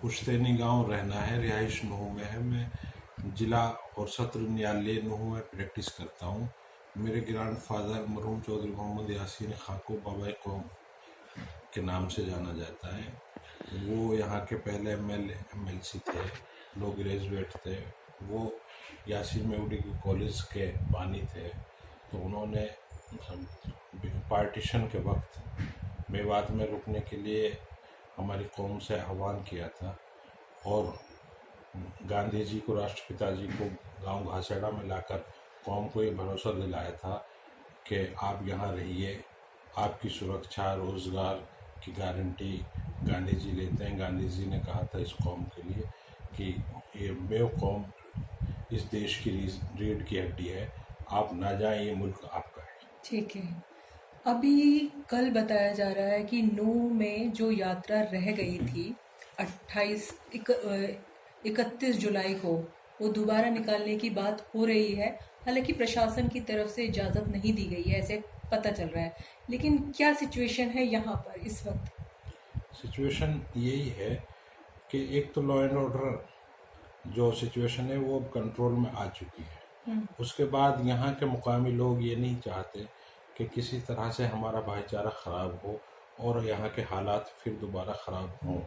पुश्तैनी गांव रहना है, रिहाइश नूह में है। मैं जिला और सत्र न्यायालय नूह में प्रैक्टिस करता हूँ। मेरे ग्रैंडफादर मरहूम चौधरी मोहम्मद यासीन खां को बाबा कौम के नाम से जाना जाता है। वो यहाँ के पहले MLC थे, लोग ग्रेजुएट थे। वो यासीन मेवडी कॉलेज के बानी थे। तो उन्होंने पार्टीशन के वक्त मेवात में रुकने के लिए हमारी कौम से आह्वान किया था और गांधी जी को, राष्ट्रपिता जी को गांव घासेड़ा में लाकर कौम को ये भरोसा दिलाया था कि आप यहाँ रहिए, आपकी सुरक्षा, रोज़गार की गारंटी गांधी जी लेते हैं। गांधी जी ने कहा था इस कौम के लिए कि ये मेव कौम इस देश की रीढ़ की हड्डी है, आप ना जाएं, ये मुल्क आपका है। ठीक है। अभी कल बताया जा रहा है कि नूह में जो यात्रा रह गई थी 31 जुलाई को, वो दोबारा निकालने की बात हो रही है। हालांकि प्रशासन की तरफ से इजाज़त नहीं दी गई है, ऐसे पता चल रहा है। लेकिन क्या सिचुएशन है यहाँ पर इस वक्त? सिचुएशन यही है कि एक तो लॉ एंड ऑर्डर जो सिचुएशन है वो अब कंट्रोल में आ चुकी है। उसके बाद यहाँ के मुकामी लोग ये नहीं चाहते कि किसी तरह से हमारा भाईचारा ख़राब हो और यहाँ के हालात फिर दोबारा ख़राब हों,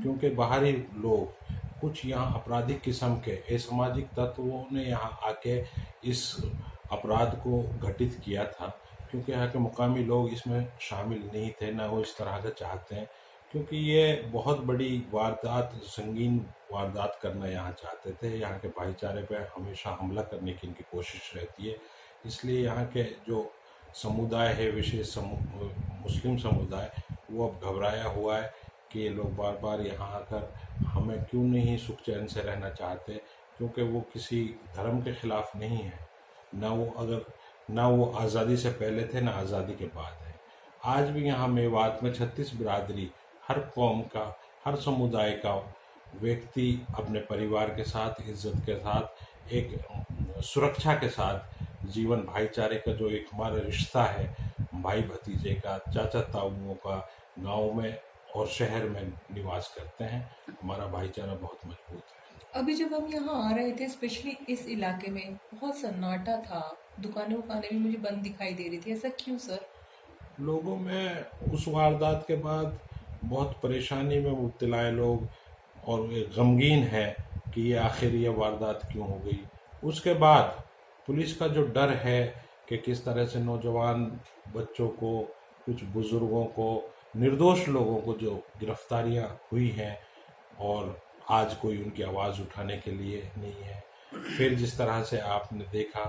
क्योंकि बाहरी लोग, कुछ यहाँ आपराधिक किस्म के असामाजिक तत्वों ने यहाँ आके इस अपराध को घटित किया था। क्योंकि यहाँ के मुकामी लोग इसमें शामिल नहीं थे, ना वो इस तरह का चाहते हैं, क्योंकि ये बहुत बड़ी वारदात, संगीन वारदात करना यहाँ चाहते थे। यहाँ के भाईचारे पे हमेशा हमला करने की इनकी कोशिश रहती है। इसलिए यहाँ के जो समुदाय है, विशेष मुस्लिम समुदाय, वो अब घबराया हुआ है कि ये लोग बार बार यहाँ आकर हमें क्यों नहीं सुख चैन से रहना चाहते, क्योंकि वो किसी धर्म के खिलाफ नहीं है, ना वो आज़ादी से पहले थे, ना आज़ादी के बाद है। आज भी यहाँ मेवात में 36 बिरादरी, हर कौम का, हर समुदाय का व्यक्ति अपने परिवार के साथ, इज्जत के साथ, एक सुरक्षा के साथ जीवन, भाईचारे का जो एक हमारा रिश्ता है, भाई भतीजे का, चाचा ताऊओं का, गांव में और शहर में निवास करते हैं। हमारा भाईचारा बहुत मजबूत है। अभी जब हम यहाँ आ रहे थे, स्पेशली इस इलाके में बहुत सन्नाटा था। दुकानें वुकानें भी मुझे बंद दिखाई दे रही थी। ऐसा क्यों सर? लोगों में उस वारदात के बाद बहुत परेशानी में मुब्तला है लोग, और ये गमगीन है कि ये आखिर ये वारदात क्यों हो गई। उसके बाद पुलिस का जो डर है कि किस तरह से नौजवान बच्चों को, कुछ बुज़ुर्गों को, निर्दोष लोगों को जो गिरफ्तारियां हुई हैं और आज कोई उनकी आवाज़ उठाने के लिए नहीं है। फिर जिस तरह से आपने देखा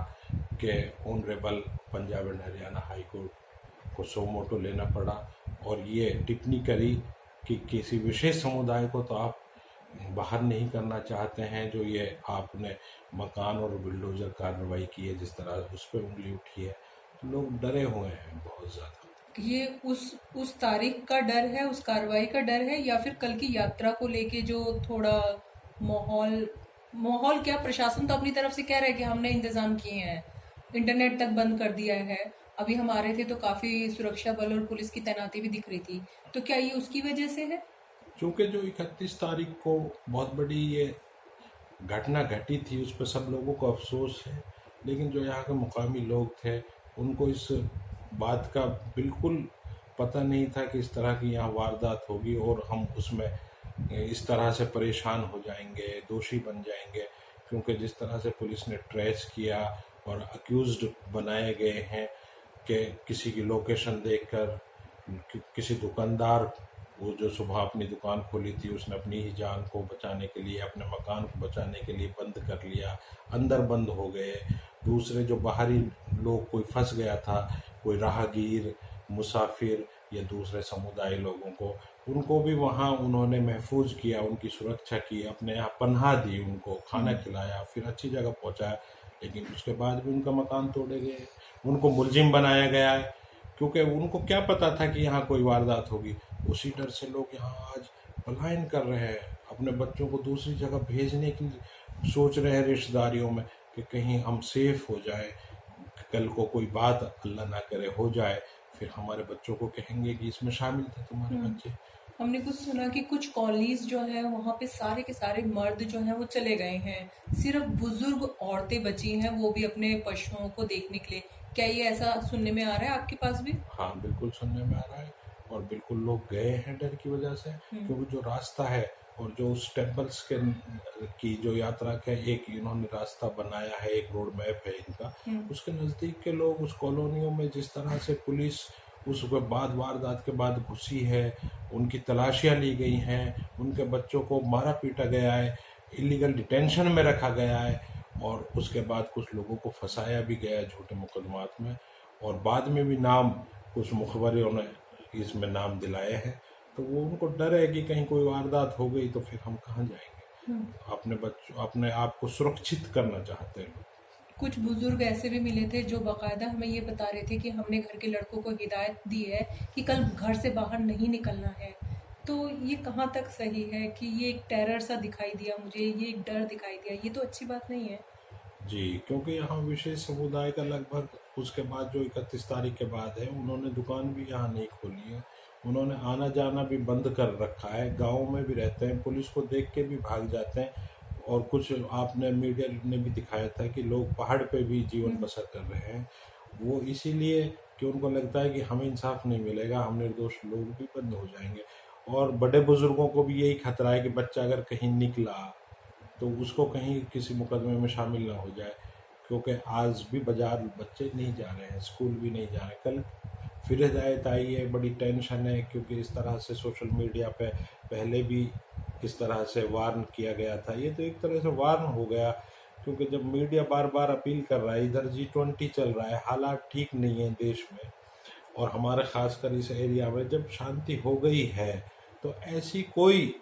कि honourable Punjab and Haryana high court को सो मोटो लेना पड़ा और ये टिप्पणी करी कि किसी विशेष समुदाय को तो आप बाहर नहीं करना चाहते हैं, जो ये आपने मकान और बुलडोजर कार्रवाई की है, जिस तरह उस पर उंगली उठी है, तो लोग डरे हुए हैं बहुत ज़्यादा। ये उस तारीख का डर है, उस कार्रवाई का डर है, या फिर कल की यात्रा को लेके जो थोड़ा माहौल माहौल क्या, प्रशासन तो अपनी तरफ से कह रहा है कि हमने इंतजाम किए हैं, इंटरनेट तक बंद कर दिया है। अभी हम आ रहे थे तो काफी सुरक्षा बल और पुलिस की तैनाती भी दिख रही थी। तो क्या ये उसकी वजह से है? चूँकि जो 31 तारीख को बहुत बड़ी ये घटना घटी थी, उस पर सब लोगों को अफसोस है, लेकिन जो यहाँ के मुकामी लोग थे उनको इस बात का बिल्कुल पता नहीं था कि इस तरह की यहाँ वारदात होगी और हम उसमें इस तरह से परेशान हो जाएंगे, दोषी बन जाएंगे। क्योंकि जिस तरह से पुलिस ने ट्रेस किया और अक्यूज्ड बनाए गए हैं कि किसी की लोकेशन देखकर किसी दुकानदार, वो जो सुबह अपनी दुकान खोली थी, उसने अपनी ही जान को बचाने के लिए, अपने मकान को बचाने के लिए बंद कर लिया, अंदर बंद हो गए। दूसरे जो बाहरी लोग, कोई फंस गया था, कोई राहगीर, मुसाफिर या दूसरे समुदाय लोगों को, उनको भी वहाँ उन्होंने महफूज किया, उनकी सुरक्षा की, अपने यहाँ पनाह दी, उनको खाना खिलाया, फिर अच्छी जगह पहुँचाया। लेकिन उसके बाद भी उनका मकान तोड़े गए, उनको मुलजिम बनाया गया है, क्योंकि उनको क्या पता था कि यहाँ कोई वारदात होगी। उसी डर से लोग यहाँ आज पलायन कर रहे हैं, अपने बच्चों को दूसरी जगह भेजने की सोच रहे हैं रिश्तेदारियों में, कि कहीं हम सेफ हो जाए, कल को कोई बात अल्लाह ना करे हो जाए, फिर हमारे बच्चों को कहेंगे कि इसमें शामिल थे तुम्हारे बच्चे। हमने कुछ सुना कि कुछ कॉलोनीज जो है वहाँ पे सारे के सारे मर्द जो हैं वो चले गए हैं, सिर्फ बुजुर्ग औरतें बची हैं, वो भी अपने पशुओं को देखने के लिए। क्या ये ऐसा सुनने में आ रहा है आपके पास भी? हाँ, बिल्कुल सुनने में आ रहा है और बिल्कुल लोग गए हैं डर की वजह से, क्योंकि जो रास्ता है और जो उस टेम्पल्स के की जो यात्रा का एक इन्होंने रास्ता बनाया है, एक रोड मैप है इनका, उसके नज़दीक के लोग उस कॉलोनियों में जिस तरह से पुलिस उसके बाद वारदात के बाद घुसी है, उनकी तलाशियां ली गई हैं, उनके बच्चों को मारा पीटा गया है, इलीगल डिटेंशन में रखा गया है और उसके बाद कुछ लोगों को फंसाया भी गया है झूठे मुकदमात में और बाद में भी नाम कुछ मुखबरों ने इसमें नाम दिलाए हैं। तो वो उनको डर है कि कहीं कोई वारदात हो गई तो फिर हम कहाँ जाएंगे। अपने बच्चों अपने आप को सुरक्षित करना चाहते हैं लोग। कुछ बुजुर्ग ऐसे भी मिले थे जो बाकायदा हमें ये बता रहे थे कि हमने घर के लड़कों को हिदायत दी है कि कल घर से बाहर नहीं निकलना है। तो ये कहाँ तक सही है कि ये एक टेरर सा दिखाई दिया मुझे, ये एक डर दिखाई दिया, ये तो अच्छी बात नहीं है। जी, क्योंकि यहाँ विशेष समुदाय का लगभग उसके बाद जो 31 तारीख के बाद है उन्होंने दुकान भी यहाँ नहीं खोली है, उन्होंने आना जाना भी बंद कर रखा है, गाँव में भी रहते हैं, पुलिस को देख के भी भाग जाते हैं और कुछ आपने मीडिया ने भी दिखाया था कि लोग पहाड़ पे भी जीवन बसर कर रहे हैं। वो इसीलिए कि उनको लगता है कि हमें इंसाफ नहीं मिलेगा, हम निर्दोष लोग भी बंद हो जाएंगे और बड़े बुजुर्गों को भी यही खतरा है कि बच्चा अगर कहीं निकला तो उसको कहीं किसी मुकदमे में शामिल ना हो जाए, क्योंकि आज भी बाजार बच्चे नहीं जा रहे हैं, स्कूल भी नहीं जा रहे। कल फिर हिदायत आई है, बड़ी टेंशन है क्योंकि इस तरह से सोशल मीडिया पे पहले भी इस तरह से वार्न किया गया था। ये तो एक तरह से वार्न हो गया क्योंकि जब मीडिया बार बार अपील कर रहा है, इधर G20 चल रहा है, हालात ठीक नहीं है देश में और हमारे खासकर इस एरिया में जब शांति हो गई है तो ऐसी कोई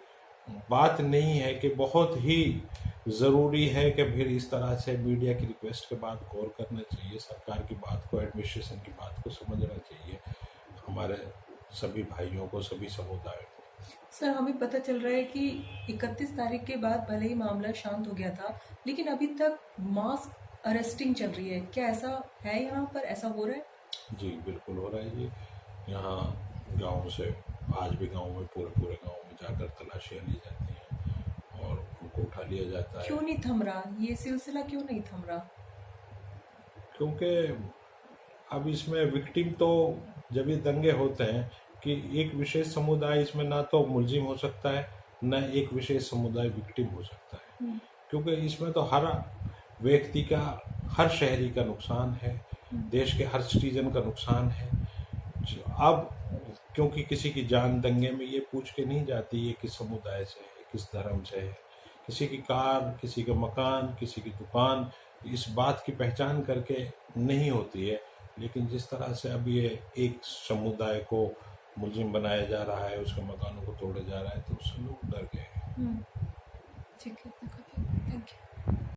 बात नहीं है कि बहुत ही ज़रूरी है कि फिर इस तरह से मीडिया की रिक्वेस्ट के बाद गौर करना चाहिए, सरकार की बात को, एडमिनिस्ट्रेशन की बात को समझना चाहिए, हमारे सभी भाइयों को, सभी समुदायों को। सर, हमें पता चल रहा है कि 31 तारीख के बाद भले ही मामला शांत हो गया था, लेकिन अभी तक मास अरेस्टिंग चल रही है। क्या ऐसा है यहाँ पर, ऐसा हो रहा है? जी बिल्कुल हो रहा है जी। यहाँ गाँव से आज भी गाँव में पूरे गाँव में जाकर तलाशियाँ ली जाती हैं और उनको उठा लिया जाता है। क्यों नहीं थम रहा ये सिलसिला, क्यों नहीं थम रहा? क्योंकि अब इसमें विक्टिम तो जब ये दंगे होते हैं कि एक विशेष समुदाय इसमें ना तो मुलजिम हो सकता है न एक विशेष समुदाय विक्टिम हो सकता है, क्योंकि इसमें तो हर व्यक्ति का, हर शहरी का नुकसान है, देश के हर सिटीजन का नुकसान है। अब क्योंकि किसी की जान दंगे में ये पूछ के नहीं जाती ये किस समुदाय से है, किस धर्म से है, किसी की कार, किसी का मकान, किसी की दुकान, इस बात की पहचान करके नहीं होती है। लेकिन जिस तरह से अब ये एक समुदाय को मुलजिम बनाया जा रहा है, उसके मकानों को तोड़ा जा रहा है, तो उससे लोग डर गए हैं। ठीक है, थैंक यू।